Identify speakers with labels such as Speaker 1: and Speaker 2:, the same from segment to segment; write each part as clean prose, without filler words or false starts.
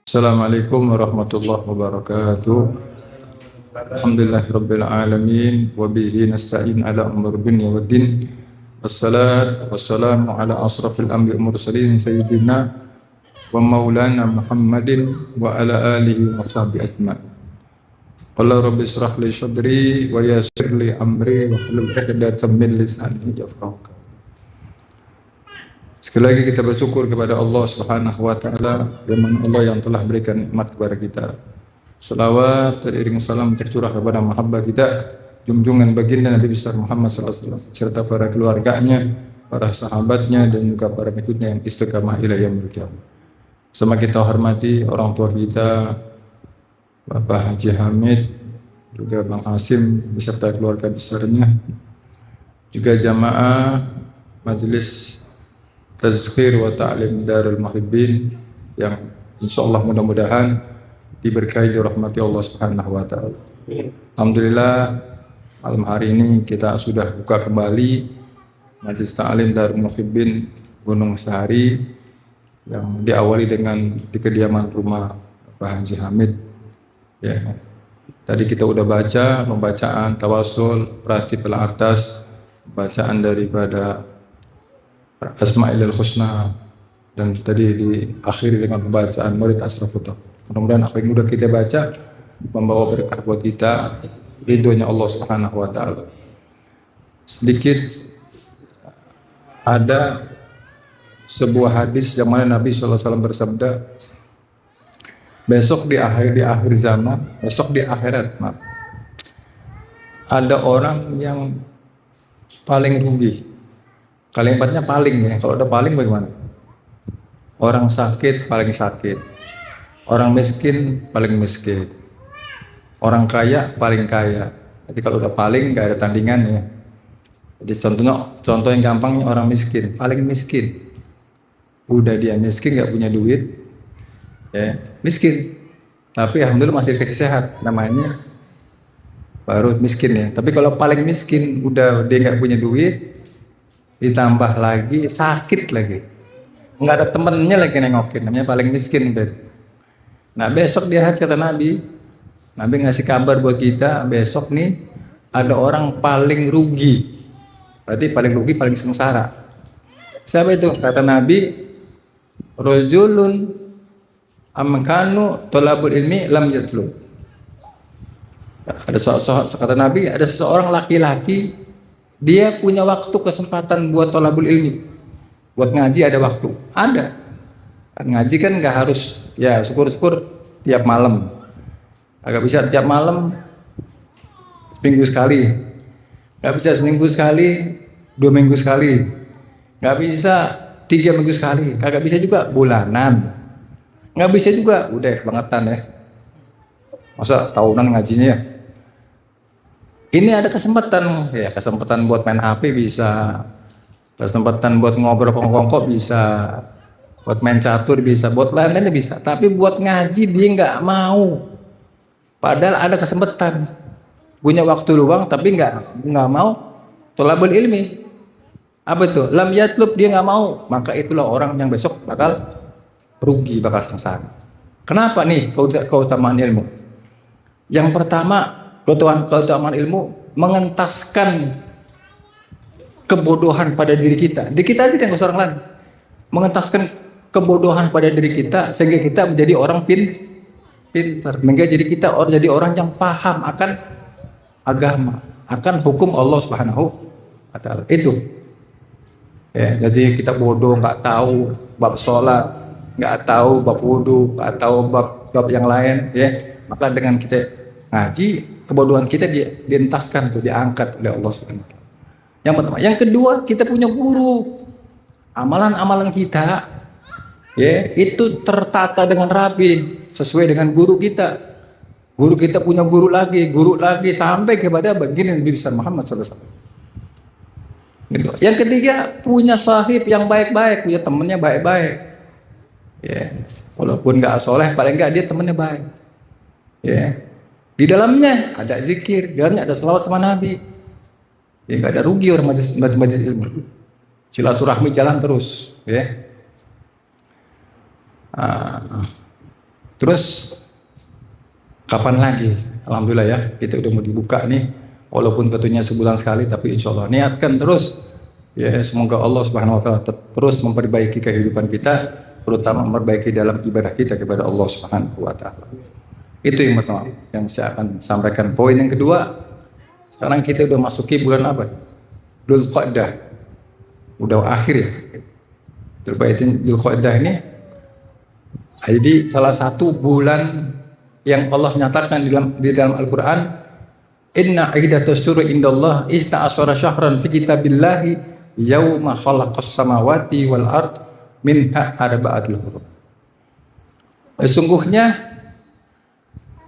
Speaker 1: Assalamualaikum warahmatullahi wabarakatuh. Alhamdulillahirabbil alamin wa bihi nasta'in ala umur dunya waddin. Wassalatu wassalamu ala asrafil anbiya'i mursalin sayyidina wa maulana Muhammadin wa ala alihi wa sahbihi ajma'in. Qala rabbi israh li sadri wa yassir li amri wa hlul 'uqdatam min lisani yafqahu qawli. Sekali lagi kita bersyukur kepada Allah Subhanahu wa taala, yang Allah yang telah berikan nikmat kepada kita. Selawat teriring salam tercurah kepada mahabbah kita, junjungan baginda Nabi besar Muhammad SAW serta para keluarganya, para sahabatnya dan juga para pengikutnya yang istiqamah ila yaumil qiyamah. Sama kita hormati orang tua kita, Bapak Haji Hamid, juga Bang Hasim beserta keluarga besarnya, juga jamaah majelis Tazkir wa Ta'lim Darul Muhibbin yang insyaallah mudah-mudahan diberkahi rahmati Allah Subhanahu wa taala. Alhamdulillah malam hari ini kita sudah buka kembali Majelis Ta'lim Darul Muhibbin Gunung Sahari yang diawali dengan di kediaman rumah Pak Haji Hamid. Ya. Tadi kita udah baca pembacaan tawasul, ratib al-atas, bacaan daripada Asma'il Husna, dan tadi diakhiri dengan pembacaan Murid Asrafut. Mudah-mudahan apa yang sudah kita baca membawa berkah buat kita, ridhonya Allah Subhanahu wa taala. Sedikit ada sebuah hadis yang mana Nabi SAW bersabda, besok di akhir zaman, besok di akhirat, ada orang yang paling rugi. Kalimatnya paling ya, kalau ada paling bagaimana? Orang sakit paling sakit, orang miskin paling miskin, orang kaya paling kaya. Jadi kalau udah paling nggak ada tandingannya. Jadi contoh yang gampangnya orang miskin, paling miskin. Udah dia miskin nggak punya duit, ya miskin. Tapi alhamdulillah masih dikasih sehat, namanya baru miskin ya. Tapi kalau paling miskin, udah dia nggak punya duit, ditambah lagi sakit lagi, nggak ada temennya lagi nengokin, namanya paling miskin berarti. Nah besok di akhir kata Nabi ngasih kabar buat kita, besok nih ada orang paling rugi, berarti paling rugi, paling sengsara. Siapa itu? Kata Nabi, rajulun amkanu thalabul ilmi lam yatlub. Kata Nabi, ada seseorang laki-laki, dia punya waktu kesempatan buat thalabul ilmi, buat ngaji ada waktu, ada. Ngaji kan nggak harus, ya syukur-syukur tiap malam, agak bisa tiap malam, seminggu sekali, nggak bisa seminggu sekali, 2 minggu sekali, nggak bisa 3 minggu sekali, kagak bisa juga bulanan, nggak bisa juga, udah kebangetan ya, masa tahunan ngajinya ya. Ini ada kesempatan, ya kesempatan buat main HP bisa, kesempatan buat ngobrol kongkong bisa, buat main catur bisa, buat lain-lainnya bisa. Tapi buat ngaji dia nggak mau. Padahal ada kesempatan, punya waktu luang tapi nggak mau thalabul ilmi. Apa itu? Lam yatlub, dia nggak mau. Maka itulah orang yang besok bakal rugi, bakal sengsara. Kenapa nih keutamaan ilmu? Yang pertama, keutamaan ilmu mengentaskan kebodohan pada diri kita. Diri kita tidak nggak orang lain. Mengentaskan kebodohan pada diri kita sehingga kita menjadi orang pintar. Menjadi kita jadi orang yang paham akan agama, akan hukum Allah Subhanahu wa taala. Itu. Ya, jadi kita bodoh, nggak tahu bab sholat, nggak tahu bab wudu, nggak tahu bab yang lain, ya. Maka dengan kita ngaji, kebodohan kita dientaskan tuh, diangkat oleh Allah Subhanahu wa taala. Yang pertama, yang kedua, kita punya guru. Amalan-amalan kita ya itu tertata dengan rapi sesuai dengan guru kita. Guru kita punya guru lagi sampai kepada baginda Nabi besar Muhammad SAW. Yang ketiga, punya sahib yang baik-baik, punya temannya baik-baik. Ya, walaupun nggak soleh, paling nggak dia temannya baik. Ya. Di dalamnya ada zikir, di dalamnya ada selawat sama Nabi. Ya nggak ada rugi orang majelis ilmu. Silaturahmi jalan terus, ya. Terus kapan lagi? Alhamdulillah ya, kita udah mau dibuka nih. Walaupun katanya sebulan sekali, tapi insya Allah niatkan terus. Ya, semoga Allah Subhanahu Wa Taala terus memperbaiki kehidupan kita, terutama memperbaiki dalam ibadah kita kepada Allah Subhanahu Wa Taala. Itu yang pertama yang saya akan sampaikan. Poin yang kedua, sekarang kita udah masuki bulan apa? Dzulqa'dah. Udah akhir ya. Dzulqa'dah ini jadi salah satu bulan yang Allah nyatakan di dalam Al-Qur'an, inna iddatus syuhuri indallah isna asyara syahran fi kitabillahi yauma khalaqas samawati wal ard minha arba'atul hurum. Sesungguhnya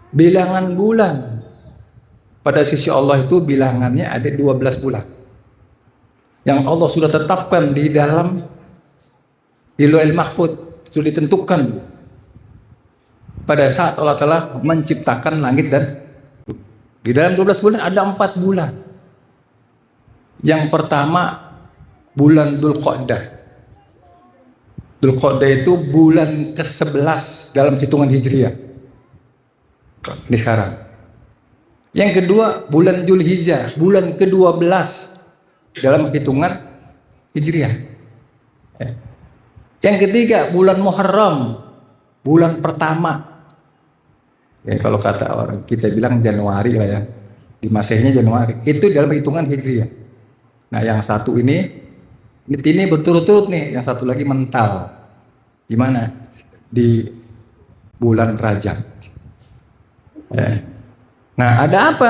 Speaker 1: bilangan bulan pada sisi Allah itu bilangannya ada 12 bulan yang Allah sudah tetapkan di dalam Lauhul Mahfuz, sudah ditentukan pada saat Allah Ta'ala menciptakan langit dan di dalam 12 bulan ada 4 bulan. Yang pertama bulan Dzulqa'dah. Dzulqa'dah itu bulan ke-11 dalam hitungan Hijriah. Ini sekarang. Yang kedua bulan Dzulhijjah, bulan ke-12 dalam hitungan Hijriah. Yang ketiga bulan Muharram, bulan pertama. Ya, kalau kata orang kita bilang Januari lah ya, di Masehnya Januari. Itu dalam hitungan Hijriah. Nah yang satu ini berturut-turut nih, yang satu lagi mental. Di mana? Di bulan Rajab. Nah ada apa?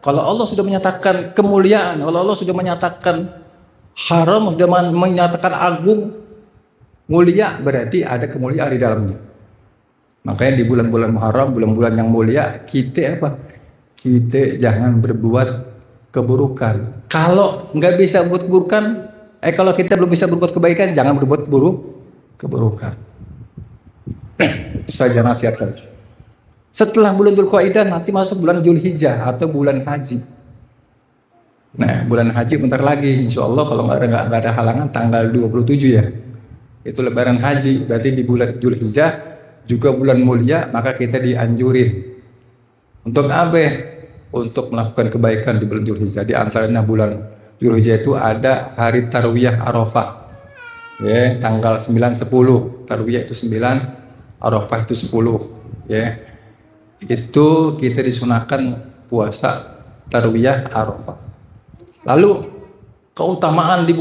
Speaker 1: Kalau Allah sudah menyatakan kemuliaan, kalau Allah sudah menyatakan haram, sudah menyatakan agung, mulia, berarti ada kemuliaan di dalamnya. Makanya di bulan-bulan Muharram, bulan-bulan yang mulia, kita apa? Kita jangan berbuat keburukan. Kalau nggak bisa berbuat keburukan, kalau kita belum bisa berbuat kebaikan, jangan berbuat keburukan. Itu saja nasihat saya. Setelah bulan Dzulqa'dah nanti masuk bulan Dzulhijjah atau bulan haji. Nah bulan haji bentar lagi, insya Allah kalau nggak ada halangan tanggal 27 ya. Itu lebaran haji, berarti di bulan Dzulhijjah juga bulan mulia, maka kita dianjurin untuk apa? Untuk melakukan kebaikan di bulan Dzulhijjah. Di antaranya bulan Dzulhijjah itu ada hari Tarwiyah Arafah. Ya, tanggal 9 10. Tarwiyah itu 9, Arafah itu 10. Ya. Itu kita disunahkan puasa Tarwiyah Arafah. Lalu keutamaan di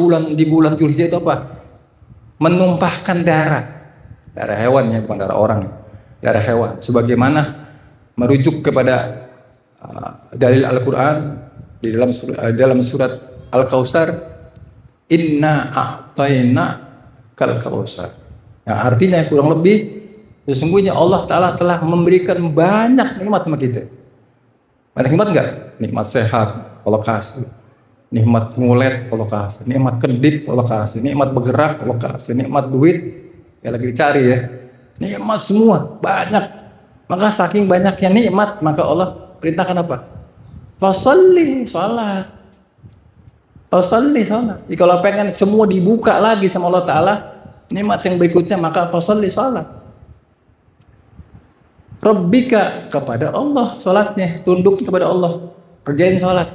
Speaker 1: bulan Dzulhijjah itu apa? Menumpahkan darah hewan ya, bukan darah orang, darah hewan. Sebagaimana merujuk kepada dalil Al-Quran di dalam surat Al-Kautsar, inna a'tayna kal kautsar. Nah, artinya kurang lebih sesungguhnya Allah Ta'ala telah memberikan banyak nikmat sama kita. Banyak nikmat enggak? Nikmat sehat Allah kasih, nikmat ngulet Allah kasih, nikmat kedip Allah kasih, nikmat bergerak Allah kasih, nikmat duit ya lagi dicari ya, nikmat semua banyak. Maka saking banyaknya nikmat, maka Allah perintahkan apa? Fasalli sholat. Fasalli sholat. Jadi kalau pengen semua dibuka lagi sama Allah Ta'ala, nikmat yang berikutnya, maka fasalli sholat. Rabbika, kepada Allah sholatnya, tunduk kepada Allah, kerjain sholat.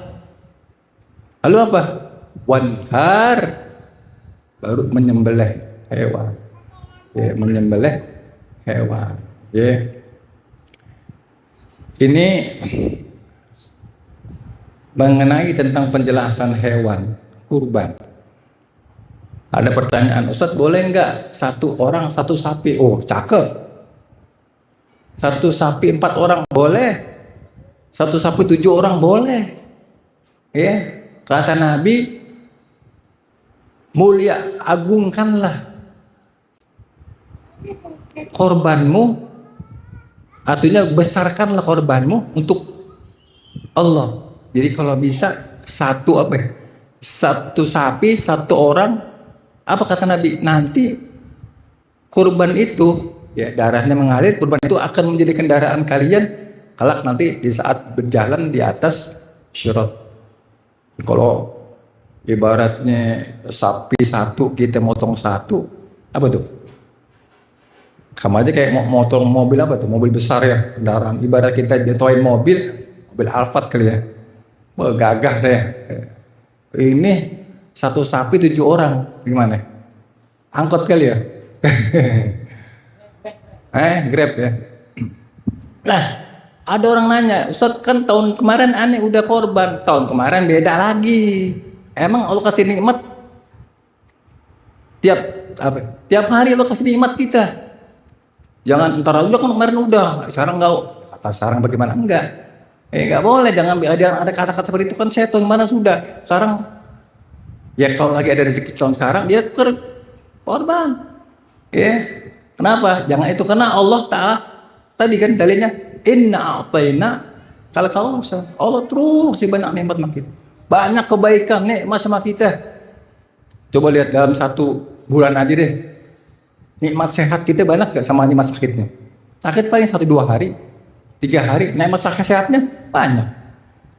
Speaker 1: Lalu apa? Wanhar, baru menyembelih hewan. Ya, menyembelih hewan. Ya. Ini mengenai tentang penjelasan hewan kurban. Ada pertanyaan, Ustadz boleh nggak satu orang satu sapi? Oh cakep. Satu sapi 4 orang boleh. Satu sapi 7 orang boleh. Ya, kata Nabi, mulia agungkanlah korbanmu, artinya besarkanlah korbanmu untuk Allah. Jadi kalau bisa satu sapi 1 orang, apa kata Nabi? Nanti kurban itu ya darahnya mengalir, kurban itu akan menjadi kendaraan kalian kelak nanti di saat berjalan di atas Sirat. Kalau ibaratnya sapi 1 kita motong 1, apa tuh? Kamu aja kayak motor, mobil apa tuh, mobil besar ya, kendaraan. Ibarat kita jatuhin mobil Alphard kali ya. Wah, gagah deh. Ini satu sapi 7 orang, gimana? Angkot kali ya? Grab ya. Nah, ada orang nanya, Ustadz kan tahun kemarin aneh udah korban, tahun kemarin beda lagi. Emang Allah kasih nikmat tiap hari Allah kasih nikmat kita. Jangan ntar udah kan kemarin udah, sekarang enggak. Kata sekarang bagaimana? Enggak. Enggak boleh, jangan ada kata-kata seperti itu kan setan mana sudah. Sekarang ya kalau lagi ada rezeki tahun sekarang dia korban. Ya. Kenapa? Jangan itu karena Allah Ta'ala tadi kan dalilnya inna a'tayna kalau Allah terus masih banyak nikmat sama kita. Banyak kebaikan nikmat sama kita. Coba lihat dalam 1 bulan aja deh. Nikmat sehat kita banyak gak sama nikmat sakitnya? Sakit paling 1-2 hari, 3 hari. Nikmat sehatnya banyak.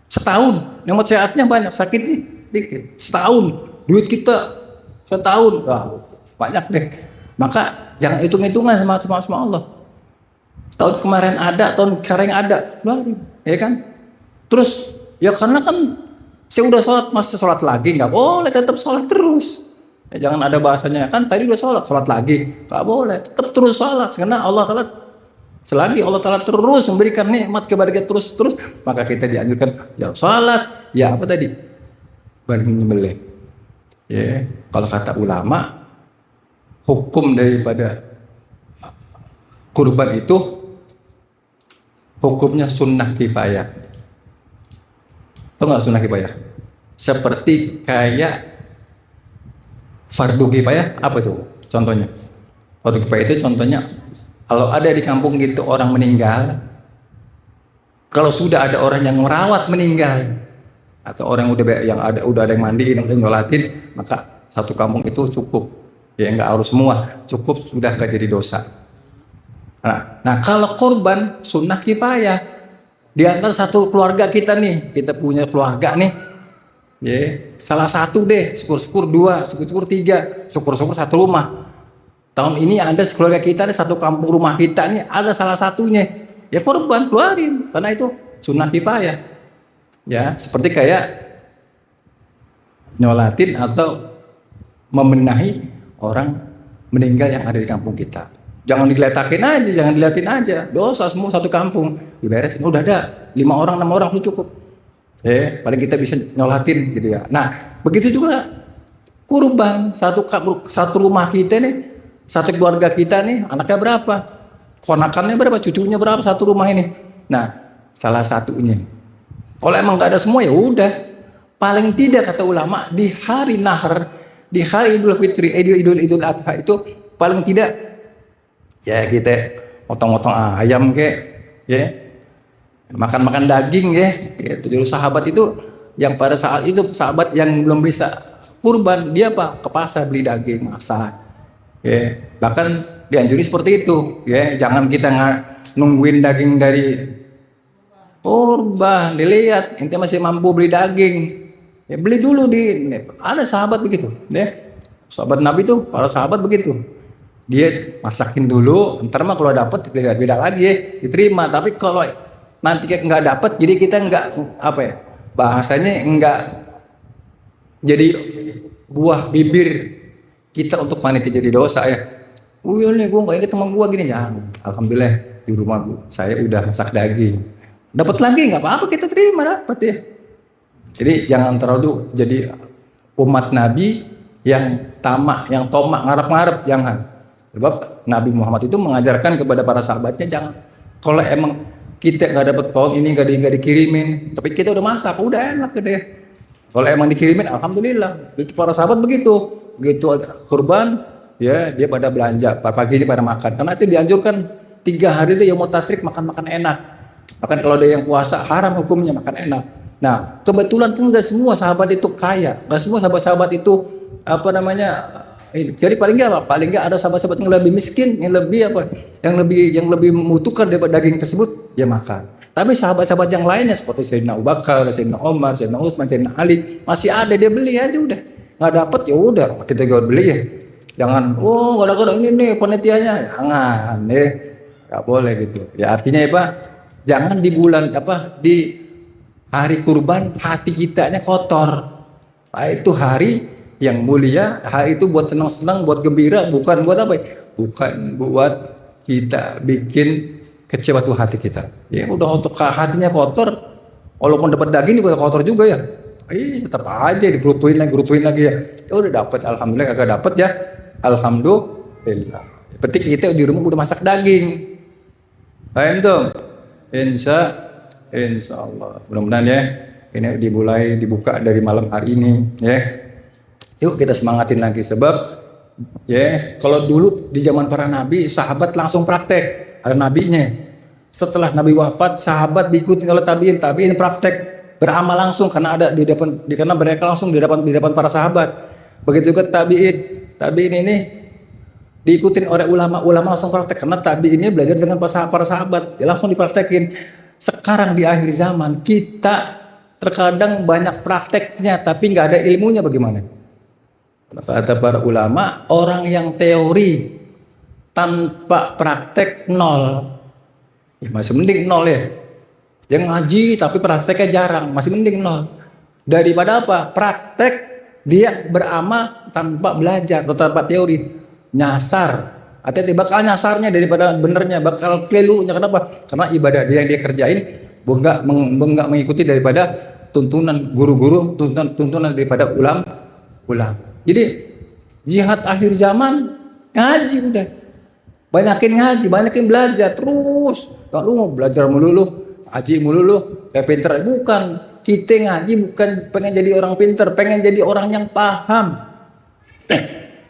Speaker 1: Setahun nikmat sehatnya banyak, sakitnya dikit. Setahun duit kita setahun banyak deh. Maka jangan hitung-hitungan sama Allah. Tahun kemarin ada, tahun sekarang ada, ya kan? Terus ya karena kan saya udah sholat, masih sholat lagi nggak boleh, tetap sholat terus. Ya, jangan ada bahasanya kan tadi udah sholat lagi, nggak boleh, tetap terus sholat karena Allah Taala selagi Allah Taala terus memberikan nikmat kepada kita terus maka kita dianjurkan ya sholat, ya apa tadi menyembelih. Ya, kalau kata ulama hukum daripada kurban itu hukumnya sunnah kifayah. Tahu nggak sunnah kifayah? Seperti kayak fardu kifayah, apa itu contohnya? Fardu kifayah itu contohnya kalau ada di kampung gitu orang meninggal, kalau sudah ada orang yang merawat meninggal atau orang udah ada yang mandiin, udah nyolatin, maka satu kampung itu cukup. Ya nggak harus semua, cukup sudah gak jadi dosa. Nah kalau korban sunnah kifayah di antara satu keluarga kita nih, kita punya keluarga nih, ya salah satu deh, syukur-syukur 2, syukur-syukur 3, syukur-syukur 1 rumah. Tahun ini ada keluarga kita nih, satu kampung rumah kita nih ada salah satunya, ya korban keluarin karena itu sunnah kifayah. Ya seperti kayak nyolatin atau membenahi orang meninggal yang ada di kampung kita. Jangan digeletakin aja, jangan diliatin aja. Dosa semua satu kampung diberesin. Udah ada 5 orang, 6 orang itu cukup. Paling kita bisa nyolatin gitu ya. Nah, begitu juga kurban satu rumah kita nih, satu keluarga kita nih, anaknya berapa? Ponakannya berapa? Cucunya berapa satu rumah ini? Nah, salah satunya. Kalau emang nggak ada semua ya udah. Paling tidak kata ulama di hari nahar, di hari Idul Fitri, Idul Adha itu paling tidak ya kita potong-potong ayam ya makan daging ya gitu. Jadi sahabat itu yang pada saat itu sahabat yang belum bisa kurban dia ke pasar beli daging masak ya, bahkan dianjuri seperti itu ya, jangan kita nungguin daging dari kurban, dilihat ente masih mampu beli daging ya beli dulu ada sahabat begitu ya, sahabat Nabi tuh para sahabat begitu, dia masakin dulu, ntar mah kalau dapat beda lagi ya, diterima. Tapi kalau nanti nggak dapat, jadi kita nggak bahasanya nggak jadi buah bibir kita untuk panitia jadi dosa ya. Nih gue nggak inget teman gue gini ya, alhamdulillah di rumah saya udah masak daging, dapat lagi nggak apa-apa kita terima dapat ya. Jadi jangan terlalu jadi umat Nabi yang tamak, yang tomak, ngarep-ngarep, jangan. Sebab Nabi Muhammad itu mengajarkan kepada para sahabatnya jangan. Kalau emang kita nggak dapat pohon ini nggak dikirimin, tapi kita udah masak, udah enak deh. Kalau emang dikirimin, alhamdulillah. Itu para sahabat begitu ada kurban, ya dia pada belanja, pagi ini pada makan. Karena itu dianjurkan 3 hari itu yaumut tasyrik makan enak. Bahkan kalau ada yang puasa haram hukumnya makan enak. Nah, kebetulan tuh nggak semua sahabat itu kaya, nggak semua sahabat itu jadi paling nggak ada sahabat-sahabat yang lebih miskin, yang lebih membutuhkan daripada daging tersebut, ya makan. Tapi sahabat-sahabat yang lainnya seperti Sayyidina Abu Bakar, Sayyidina Umar, Sayyidina Utsman, Sayyidina Ali masih ada, dia beli aja udah. Nggak dapat ya udah kita jual beli ya. Jangan, oh kadang-kadang ini nih panitianya, jangan, nggak boleh gitu. Ya artinya apa? Jangan di bulan apa di hari kurban hati kitanya kotor. Nah, itu hari yang mulia, hari itu buat senang-senang, buat gembira, bukan buat apa? Bukan buat kita bikin kecewa tuh hati kita. Ya udah untuk hatinya kotor, walaupun dapat daging juga kotor juga ya. Tetap aja digerutuin lagi ya. Ya udah dapat, alhamdulillah. Kagak dapat ya, alhamdulillah. Penting kita di rumah udah masak daging. Paham tuh? Insya Allah. Mudah-mudahan ya ini dibuka dari malam hari ini ya. Yuk kita semangatin lagi sebab ya kalau dulu di zaman para nabi sahabat langsung praktek ada nabinya. Setelah nabi wafat sahabat diikutin oleh tabiin praktek beramal langsung karena ada karena mereka langsung di depan para sahabat. Begitu juga tabiin ini diikutin oleh ulama langsung praktek karena tabiin ini belajar dengan para sahabat dia langsung dipraktekin. Sekarang di akhir zaman kita terkadang banyak prakteknya tapi nggak ada ilmunya bagaimana? Kata para ulama, orang yang teori tanpa praktek nol, ya masih mending nol ya. Yang ngaji tapi prakteknya jarang, masih mending nol. Daripada apa? Praktek dia beramal tanpa belajar atau tanpa teori, nyasar. Hati-hati bakal nyasarnya daripada benernya, bakal kelirunya. Kenapa? Karena ibadah dia yang dia kerjain enggak mengikuti daripada tuntunan guru-guru, tuntunan daripada ulama. Jadi jihad akhir zaman ngaji udah. Banyakin belajar terus. Kalau lu mau belajar melulu, ngaji melulu, kayak pinter bukan. Kita ngaji bukan pengen jadi orang pinter, pengen jadi orang yang paham.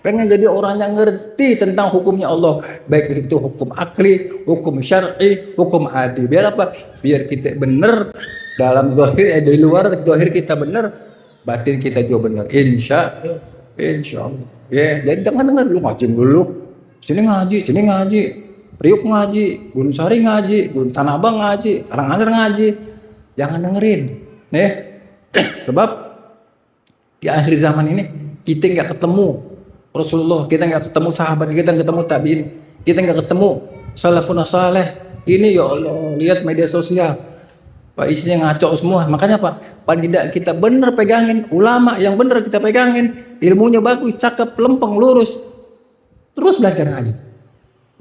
Speaker 1: Pengen jadi orang yang ngerti tentang hukumnya Allah, baik itu hukum akli, hukum syar'i, hukum adi. Biar apa? Biar kita benar dalam zahir, di luar zahir kita benar, batin kita juga benar. Insya Allah. Ya, jadi jangan dengar lu ngaji dulu. Sini ngaji, Priuk ngaji, Gunung Sari ngaji, Gunung Tanah Abang ngaji, Karanganyar ngaji. Jangan dengerin. Sebab di akhir zaman ini kita nggak ketemu Rasulullah, kita nggak ketemu sahabat, kita nggak ketemu tabiin, kita nggak ketemu salafun saleh. Ini ya Allah, lihat media sosial, Pak, isinya ngaco semua. Makanya Pak, paling tidak kita bener pegangin ulama yang bener kita pegangin, ilmunya bagus, cakep, lempeng, lurus, terus belajar ngaji.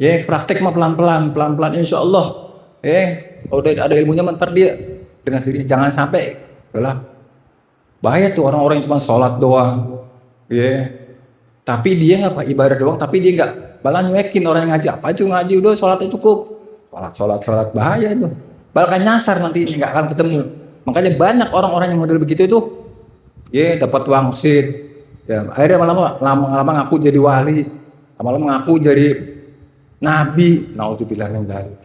Speaker 1: Ya praktek mah pelan-pelan, insya Allah. Kalau udah ada ilmunya mentar dia dengan sendiri. Jangan sampai, lah bahaya tuh orang-orang yang cuma sholat doang, tapi dia nggak Pak ibadah doang, tapi dia nggak malah nyuekin orang yang ngaji. Apa aja ngaji udah sholatnya cukup, sholat bahaya itu. Bahkan nyasar nanti nggak akan ketemu. Makanya banyak orang-orang yang model begitu itu, dapat wangsit, akhirnya lama-lama ngaku jadi wali, lama-lama ngaku jadi nabi. Naudzubillah min dzalik.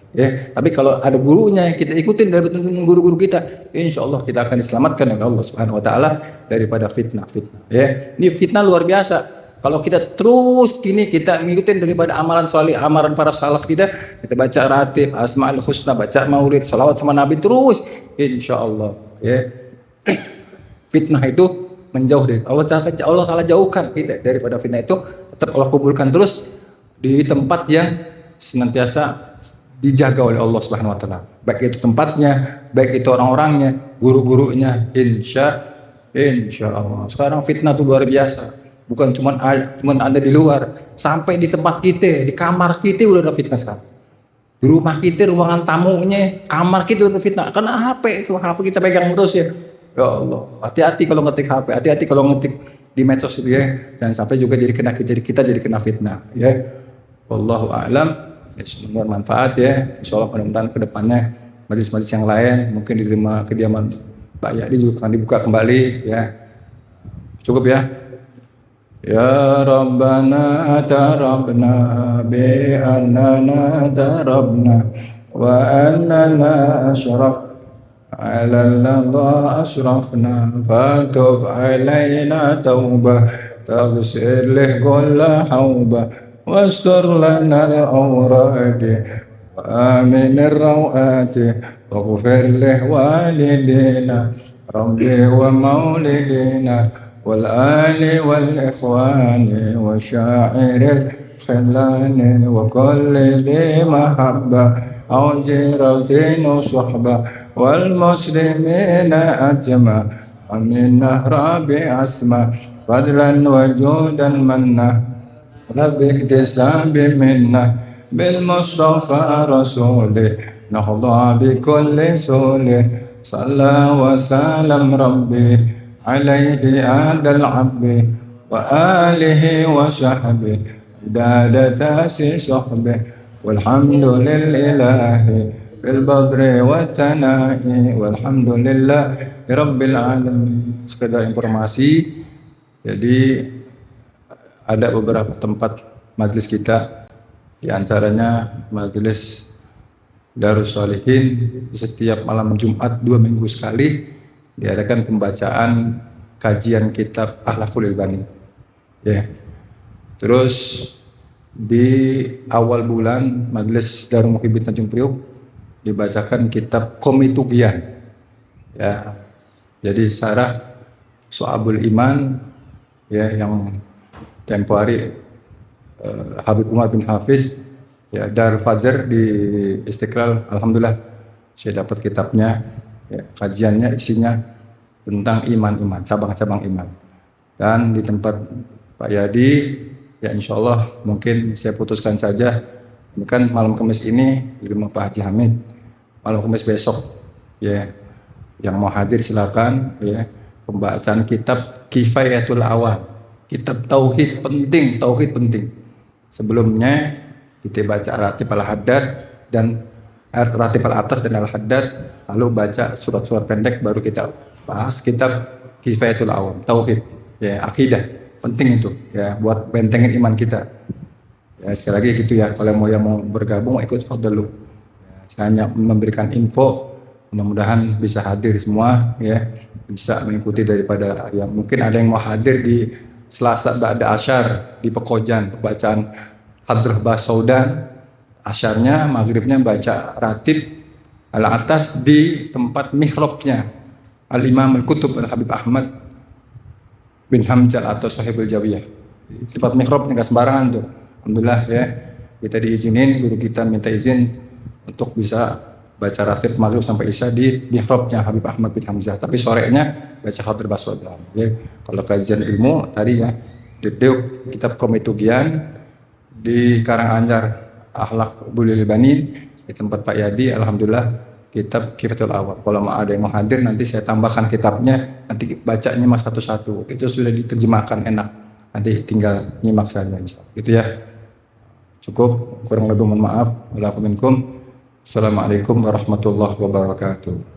Speaker 1: Tapi kalau ada gurunya yang kita ikutin dari tuntunan guru-guru kita, insya Allah kita akan diselamatkan oleh Allah Subhanahu Wa Taala daripada fitnah. Ini fitnah luar biasa. Kalau kita terus kita ngikutin daripada amalan soleh, amalan para salaf kita baca ratib, asmaul husna, baca maulid, salawat sama nabi terus, insya Allah fitnah itu menjauh dari Allah Ta'ala jauhkan kita daripada fitnah itu. Tetap Allah kumpulkan terus di tempat yang senantiasa dijaga oleh Allah Subhanahu Wa Taala, baik itu tempatnya, baik itu orang-orangnya, guru-gurunya, insya Allah. Sekarang fitnah itu luar biasa. Bukan cuma ada di luar, sampai di tempat kita, di kamar kita udah ada fitnah sekarang. Di rumah kita, ruangan tamunya, kamar kita udah fitnah. Karena HP kita pegang terus ya. Ya Allah, hati-hati kalau ngetik HP, hati-hati kalau ngetik di medsos itu ya. Jangan sampai juga kita jadi kena fitnah ya. Wallahu a'lam. Semoga bermanfaat ya. Insyaallah mudah-mudahan ke depannya majlis-majlis yang lain mungkin di rumah kediaman Pak Yadi juga akan dibuka kembali ya. Cukup ya. Ya Rabbana tarabna bi annana tarabna wa annana ashraf ala Allah asrafna fatub alaina tawbah taghfir li kulla hawbah wastur lana al-awradi wa amin ar-rawati waghfir li walidina rabbi wa maulidina والآل والإخوان وشاعر الخلان وكل ذي محبة أو جيرة وصحبة والمسلمين أجمع من نهر بأسماء فضلا وجودا منا باكتساب منا بالمصطفى رسوله نخضع بكل سوله صلى وسلم ربي عليه آد العبد وآله وصحبه عدادة صحبه والحمد لله بالبدر والتنائي والحمد لله rabbil alamin. Sekedar informasi, jadi ada beberapa tempat majelis kita, di antaranya majelis Darus Sholihin setiap malam Jumat 2 minggu sekali diadakan pembacaan kajian kitab Akhlaqul Albani. Ya. Terus di awal bulan majelis Darul Muhibbin Tanjung Priok dibacakan kitab Komitugian. Ya. Jadi Sarah So'abul Iman ya yang tempo hari Habib Umar bin Hafiz ya Darul Fajr di Istiqlal. Alhamdulillah saya dapat kitabnya ya, kajiannya isinya tentang iman-iman, cabang-cabang iman. Dan di tempat Pak Yadi ya insya Allah mungkin saya putuskan saja, ini kan malam Kamis ini di rumah Pak Haji Hamid, malam Kamis besok ya yang mau hadir silakan ya, pembacaan kitab Kifayatul Awam, kitab tauhid penting, sebelumnya kita baca Ratib Al-Haddad dan Ratib Al-Atas dan Al-Haddad, lalu baca surat-surat pendek, baru kita bahas kitab Kifayatul Awam, tauhid ya, akidah penting itu ya buat bentengin iman kita ya. Sekali lagi gitu ya, kalau yang mau bergabung ikut fadlu ya, saya hanya memberikan info. Mudah-mudahan bisa hadir semua ya, bisa mengikuti daripada yang mungkin ada yang mau hadir di Selasa Ba'da Asyar di Pekojan, pembacaan Hadrah Basaudan, asyarnya maghribnya baca Ratib Al-Atas di tempat mihrabnya Al-Imam Al-Kutub Al-Habib Ahmad bin Hamzah atau Sahibul Jawiyah. Tempat mihrabnya nggak sembarangan tuh. Alhamdulillah ya, kita diizinin, guru kita minta izin untuk bisa baca Ratib maghrib sampai isya di mihrabnya Habib Ahmad bin Hamzah, tapi sorenya baca Hadrah Basaudan ya. Kalau kajian ilmu tadi ya di kitab Komitugian di Karanganyar Akhlaqul Albani di tempat Pak Yadi, alhamdulillah kitab Kifayatul Awam. Kalau mau ada yang mau hadir nanti saya tambahkan kitabnya, nanti bacanya mas satu-satu, itu sudah diterjemahkan enak, nanti tinggal nyimak saja gitu ya. Cukup, kurang lebih mohon maaf. Assalamualaikum warahmatullahi wabarakatuh.